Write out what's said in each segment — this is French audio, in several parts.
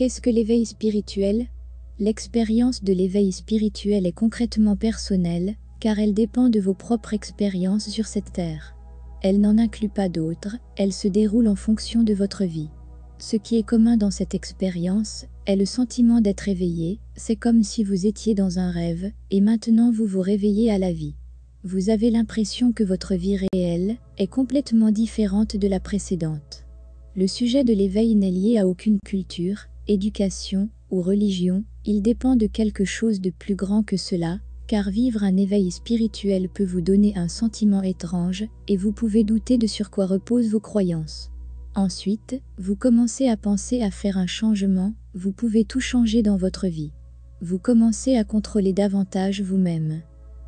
Qu'est-ce que l'éveil spirituel? L'expérience de l'éveil spirituel est concrètement personnelle, car elle dépend de vos propres expériences sur cette terre. Elle n'en inclut pas d'autres, elle se déroule en fonction de votre vie. Ce qui est commun dans cette expérience est le sentiment d'être éveillé, c'est comme si vous étiez dans un rêve, et maintenant vous vous réveillez à la vie. Vous avez l'impression que votre vie réelle est complètement différente de la précédente. Le sujet de l'éveil n'est lié à aucune culture, éducation ou religion, il dépend de quelque chose de plus grand que cela, car vivre un éveil spirituel peut vous donner un sentiment étrange, et vous pouvez douter de sur quoi reposent vos croyances. Ensuite, vous commencez à penser à faire un changement, vous pouvez tout changer dans votre vie. Vous commencez à contrôler davantage vous-même.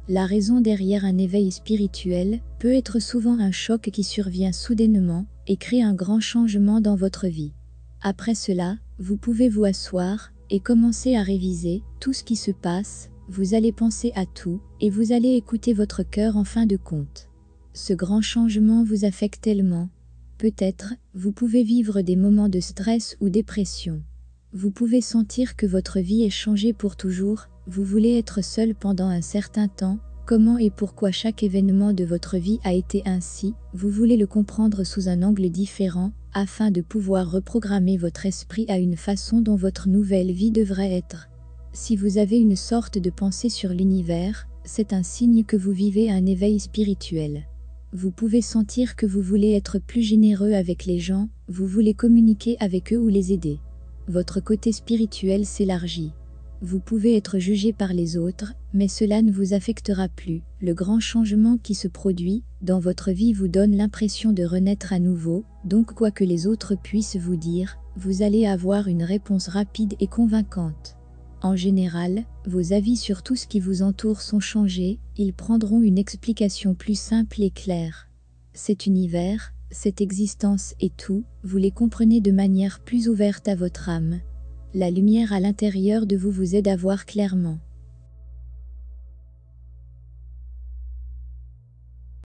La raison derrière un éveil spirituel peut être souvent un choc qui survient soudainement et crée un grand changement dans votre vie. Après cela, vous pouvez vous asseoir et commencer à réviser tout ce qui se passe, vous allez penser à tout et vous allez écouter votre cœur en fin de compte. Ce grand changement vous affecte tellement. Peut-être, vous pouvez vivre des moments de stress ou dépression. Vous pouvez sentir que votre vie est changée pour toujours, vous voulez être seul pendant un certain temps, comment et pourquoi chaque événement de votre vie a été ainsi, vous voulez le comprendre sous un angle différent, afin de pouvoir reprogrammer votre esprit à une façon dont votre nouvelle vie devrait être. Si vous avez une sorte de pensée sur l'univers, c'est un signe que vous vivez un éveil spirituel. Vous pouvez sentir que vous voulez être plus généreux avec les gens, vous voulez communiquer avec eux ou les aider. Votre côté spirituel s'élargit. Vous pouvez être jugé par les autres, mais cela ne vous affectera plus. Le grand changement qui se produit dans votre vie vous donne l'impression de renaître à nouveau, donc quoi que les autres puissent vous dire, vous allez avoir une réponse rapide et convaincante. En général, vos avis sur tout ce qui vous entoure sont changés, ils prendront une explication plus simple et claire. Cet univers, cette existence et tout, vous les comprenez de manière plus ouverte à votre âme. La lumière à l'intérieur de vous vous aide à voir clairement.